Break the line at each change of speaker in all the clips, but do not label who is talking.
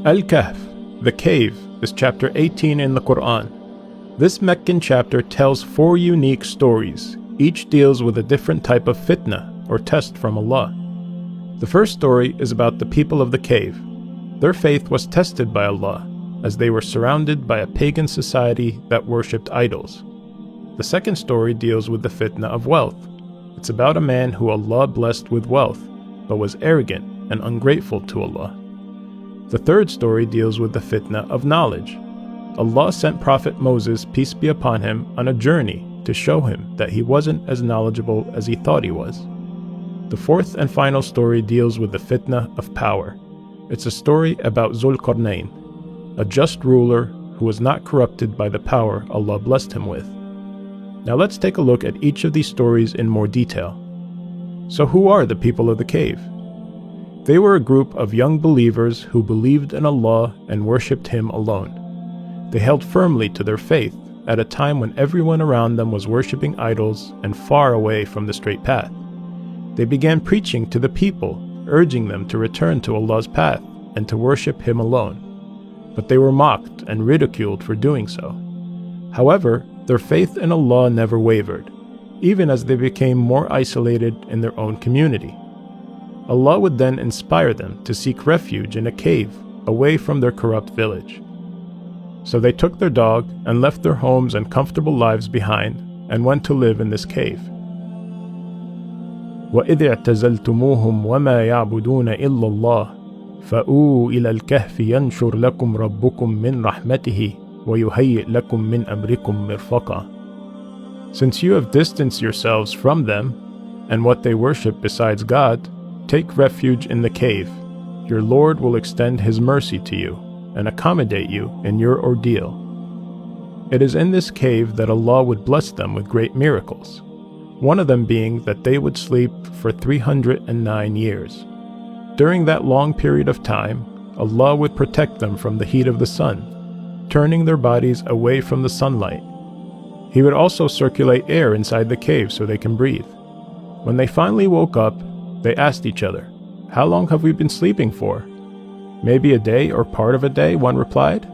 Al-Kahf, the cave, is chapter 18 in the Quran. This Meccan chapter tells 4 unique stories. Each deals with a different type of fitna, or test from Allah. The first story is about the people of the cave. Their faith was tested by Allah, as they were surrounded by a pagan society that worshipped idols. The second story deals with the fitna of wealth. It's about a man who Allah blessed with wealth, but was arrogant and ungrateful to Allah. The third story deals with the fitna of knowledge. Allah sent Prophet Moses, peace be upon him, on a journey to show him that he wasn't as knowledgeable as he thought he was. The fourth and final story deals with the fitna of power. It's a story about Zulqarnain, a just ruler who was not corrupted by the power Allah blessed him with. Now let's take a look at each of these stories in more detail. So who are the people of the cave? They were a group of young believers who believed in Allah and worshipped Him alone. They held firmly to their faith at a time when everyone around them was worshipping idols and far away from the straight path. They began preaching to the people, urging them to return to Allah's path and to worship Him alone. But they were mocked and ridiculed for doing so. However, their faith in Allah never wavered, even as they became more isolated in their own community. Allah would then inspire them to seek refuge in a cave away from their corrupt village. So they took their dog and left their homes and comfortable lives behind and went to live in this cave. وَإِذِ اعْتَزَلْتُمُوهُمْ وَمَا يَعْبُدُونَ إِلَّا اللَّهِ فَأْوُوا إِلَى الْكَهْفِ يَنْشُرْ لَكُمْ رَبُّكُمْ مِنْ رَحْمَتِهِ وَيُهَيِّئْ لَكُمْ مِنْ أَمْرِكُمْ مِرْفَقًا. Since you have distanced yourselves from them and what they worship besides God, take refuge in the cave. Your Lord will extend His mercy to you and accommodate you in your ordeal. It is in this cave that Allah would bless them with great miracles, one of them being that they would sleep for 309 years. During that long period of time, Allah would protect them from the heat of the sun, turning their bodies away from the sunlight. He would also circulate air inside the cave so they can breathe. When they finally woke up, they asked each other, "How long have we been sleeping for?" "Maybe a day or part of a day," one replied.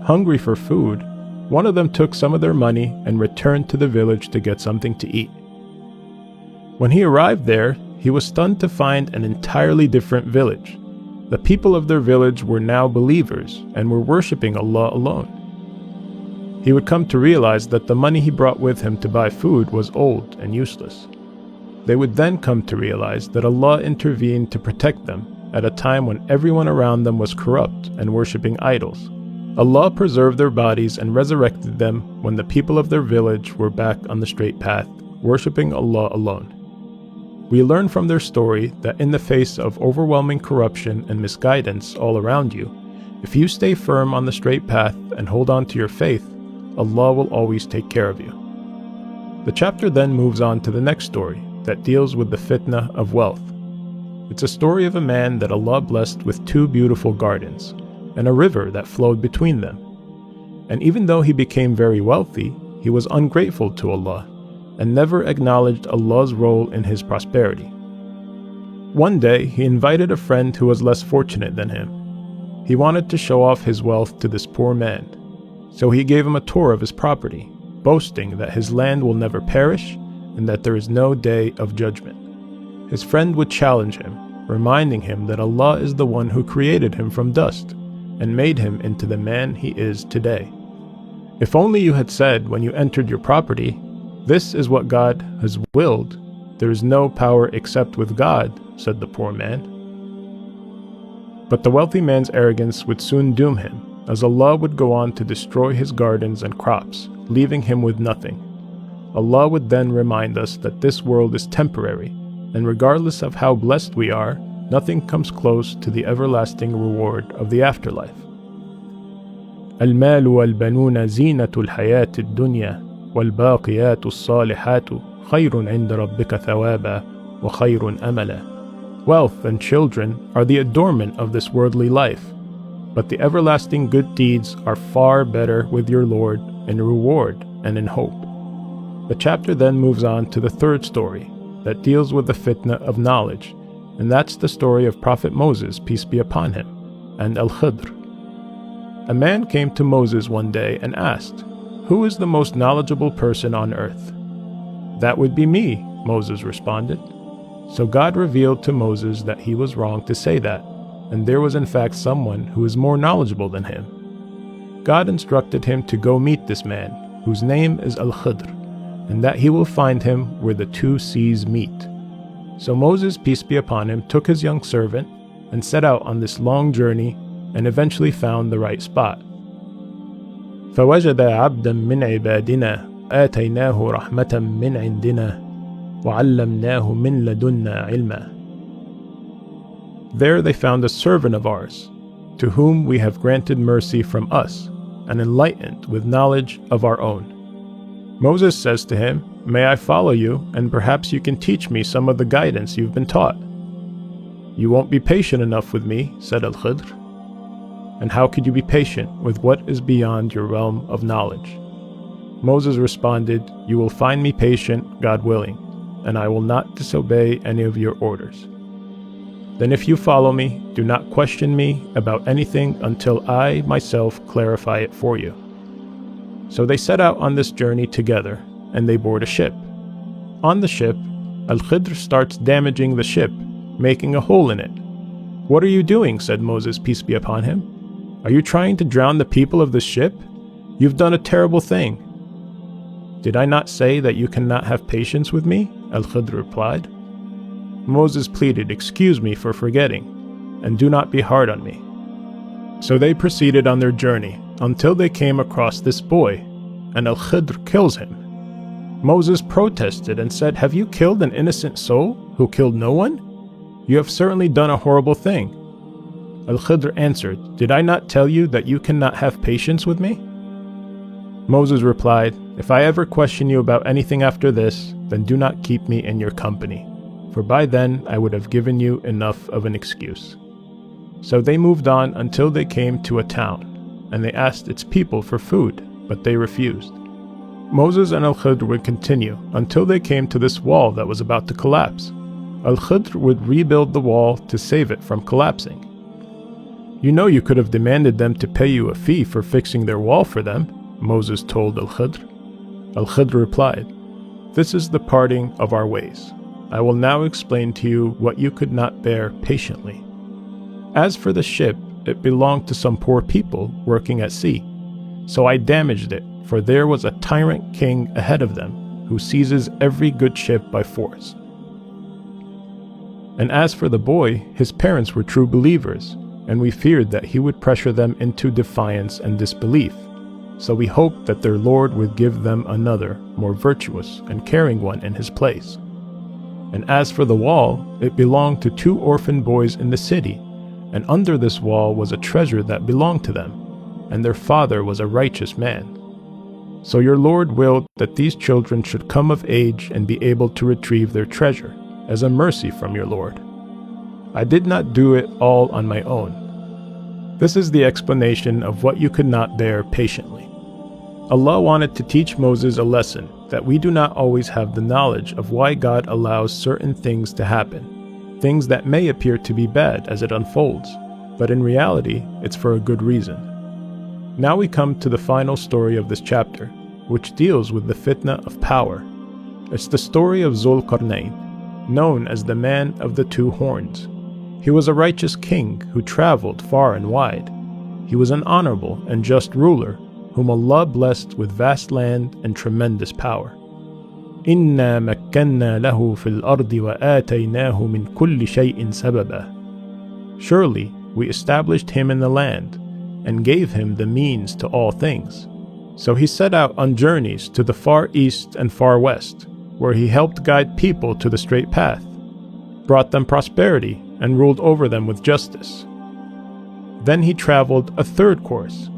Hungry for food, one of them took some of their money and returned to the village to get something to eat. When he arrived there, he was stunned to find an entirely different village. The people of their village were now believers and were worshipping Allah alone. He would come to realize that the money he brought with him to buy food was old and useless. They would then come to realize that Allah intervened to protect them at a time when everyone around them was corrupt and worshipping idols. Allah preserved their bodies and resurrected them when the people of their village were back on the straight path, worshipping Allah alone. We learn from their story that in the face of overwhelming corruption and misguidance all around you, if you stay firm on the straight path and hold on to your faith, Allah will always take care of you. The chapter then moves on to the next story that deals with the fitna of wealth. It's a story of a man that Allah blessed with 2 beautiful gardens and a river that flowed between them. And even though he became very wealthy, he was ungrateful to Allah and never acknowledged Allah's role in his prosperity. One day, he invited a friend who was less fortunate than him. He wanted to show off his wealth to this poor man, so he gave him a tour of his property, boasting that his land will never perish and that there is no day of judgment. His friend would challenge him, reminding him that Allah is the one who created him from dust and made him into the man he is today. "If only you had said when you entered your property, 'This is what God has willed. There is no power except with God,'" said the poor man. But the wealthy man's arrogance would soon doom him, as Allah would go on to destroy his gardens and crops, leaving him with nothing. Allah would then remind us that this world is temporary, and regardless of how blessed we are, nothing comes close to the everlasting reward of the afterlife. المال والبنون زينة الحياة الدنيا والباقيات الصالحات خير عند ربك ثوابا وخير أملا. Wealth and children are the adornment of this worldly life, but the everlasting good deeds are far better with your Lord in reward and in hope. The chapter then moves on to the third story that deals with the fitna of knowledge, and that's the story of Prophet Moses, peace be upon him. and Al-Khidr. A man came to Moses one day and asked, "Who is the most knowledgeable person on earth?" "That would be me," Moses responded. So God revealed to Moses that he was wrong to say that, and there was in fact someone who is more knowledgeable than him. God instructed him to go meet this man, whose name is Al-Khidr, and that he will find him where the two seas meet. So Moses, peace be upon him, took his young servant and set out on this long journey and eventually found the right spot. فَوَجَدَ عَبْدًا مِّنْ عِبَادِنَا آتَيْنَاهُ رَحْمَةً مِّنْ عِنْدِنَا وَعَلَّمْنَاهُ مِنْ لَدُنَّا عِلْمًا. There they found a servant of ours, to whom we have granted mercy from us, and enlightened with knowledge of our own. Moses says to him, "May I follow you, and perhaps you can teach me some of the guidance you've been taught." "You won't be patient enough with me," said Al-Khidr. "And how could you be patient with what is beyond your realm of knowledge?" Moses responded, "You will find me patient, God willing, and I will not disobey any of your orders. Then if you follow me, do not question me about anything until I myself clarify it for you." So they set out on this journey together, and they board a ship. On the ship, Al-Khidr starts damaging the ship, making a hole in it. "What are you doing?" said Moses, peace be upon him. "Are you trying to drown the people of this ship? You've done a terrible thing." "Did I not say that you cannot have patience with me?" Al-Khidr replied. Moses pleaded, "Excuse me for forgetting, and do not be hard on me." So they proceeded on their journey until they came across this boy, and Al-Khidr kills him. Moses protested and said, "Have you killed an innocent soul who killed no one? You have certainly done a horrible thing." Al-Khidr answered, "Did I not tell you that you cannot have patience with me?" Moses replied, "If I ever question you about anything after this, then do not keep me in your company, for by then I would have given you enough of an excuse." So they moved on until they came to a town, and they asked its people for food, but they refused. Moses and Al-Khidr would continue until they came to this wall that was about to collapse. Al-Khidr would rebuild the wall to save it from collapsing. "You know you could have demanded them to pay you a fee for fixing their wall for them," Moses told Al-Khidr. Al-Khidr replied, "This is the parting of our ways. I will now explain to you what you could not bear patiently. As for the ship, it belonged to some poor people working at sea. So I damaged it, for there was a tyrant king ahead of them, who seizes every good ship by force. And as for the boy, his parents were true believers, and we feared that he would pressure them into defiance and disbelief. So we hoped that their Lord would give them another, more virtuous and caring one in his place. And as for the wall, it belonged to 2 orphan boys in the city, and under this wall was a treasure that belonged to them, and their father was a righteous man. So your Lord willed that these children should come of age and be able to retrieve their treasure, as a mercy from your Lord. I did not do it all on my own. This is the explanation of what you could not bear patiently." Allah wanted to teach Moses a lesson that we do not always have the knowledge of why God allows certain things to happen, things that may appear to be bad as it unfolds, but in reality, it's for a good reason. Now we come to the final story of this chapter, which deals with the fitna of power. It's the story of Zulqarnain, known as the man of the 2 horns. He was a righteous king who traveled far and wide. He was an honorable and just ruler, whom Allah blessed with vast land and tremendous power. إِنَّا مَكَّنَّا لَهُ فِي الْأَرْضِ وَآتَيْنَاهُ مِنْ كُلِّ شَيْءٍ سَبَبًا. Surely we established him in the land, and gave him the means to all things. So he set out on journeys to the far east and far west, where he helped guide people to the straight path, brought them prosperity, and ruled over them with justice. Then he traveled a 3rd course,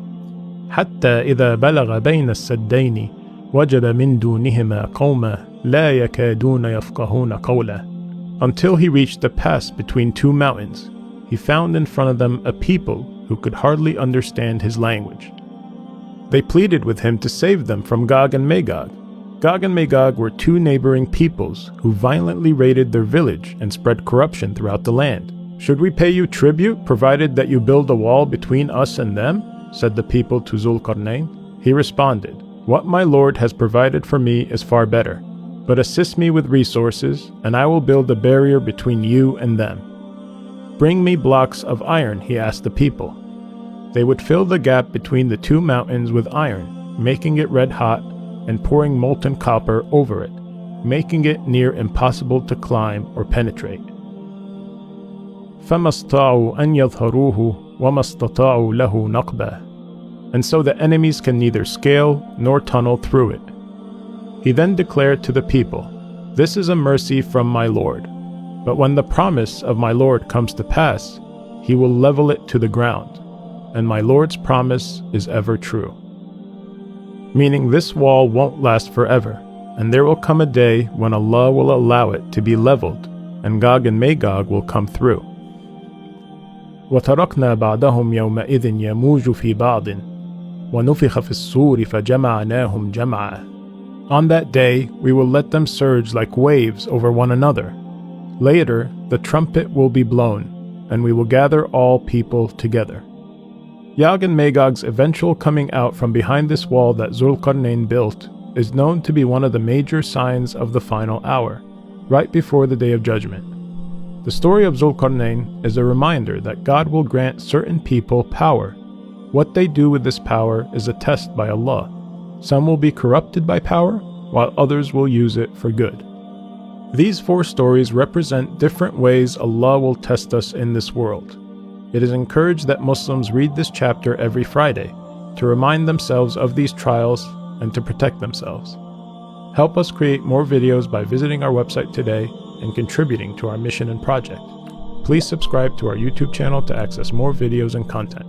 حتى إذا بلغ بين السدين وجد من دونهما قوما لا يكادون يفقهون قولا. Until he reached the pass between 2 mountains, he found in front of them a people who could hardly understand his language. They pleaded with him to save them from Gog and Magog. Gog and Magog were 2 neighboring peoples who violently raided their village and spread corruption throughout the land. "Should we pay you tribute, provided that you build a wall between us and them?" said the people to Zulqarnain. He responded, "What my Lord has provided for me is far better, but assist me with resources, and I will build a barrier between you and them." "Bring me blocks of iron," he asked the people. They would fill the gap between the two mountains with iron, making it red hot, and pouring molten copper over it, making it near impossible to climb or penetrate. فَمَا اسْطَاعُوا أَنْ يَظْهَرُوهُ وَمَا اسْتَطَاعُوا لَهُ نَقْبًا. And so the enemies can neither scale nor tunnel through it. He then declared to the people, "This is a mercy from my Lord. But when the promise of my Lord comes to pass, he will level it to the ground, and my Lord's promise is ever true." Meaning this wall won't last forever, and there will come a day when Allah will allow it to be leveled, and Gog and Magog will come through. وَتَرَكْنَا بَعْدَهُمْ يَوْمَئِذٍ يَمُوجُ فِي بَعْضٍ وَنُفِخَ فِي الصُّورِ فَجَمَعْنَاهُمْ جَمْعًا. On that day we will let them surge like waves over one another. Later the trumpet will be blown, and we will gather all people together. Yag and Magog's eventual coming out from behind this wall that Zulqarnain built is known to be one of the major signs of the final hour, right before the Day of Judgment. The story of Zulqarnain is a reminder that God will grant certain people power. What they do with this power is a test by Allah. Some will be corrupted by power, while others will use it for good. These 4 stories represent different ways Allah will test us in this world. It is encouraged that Muslims read this chapter every Friday to remind themselves of these trials and to protect themselves. Help us create more videos by visiting our website today and contributing to our mission and project. Please subscribe to our YouTube channel to access more videos and content.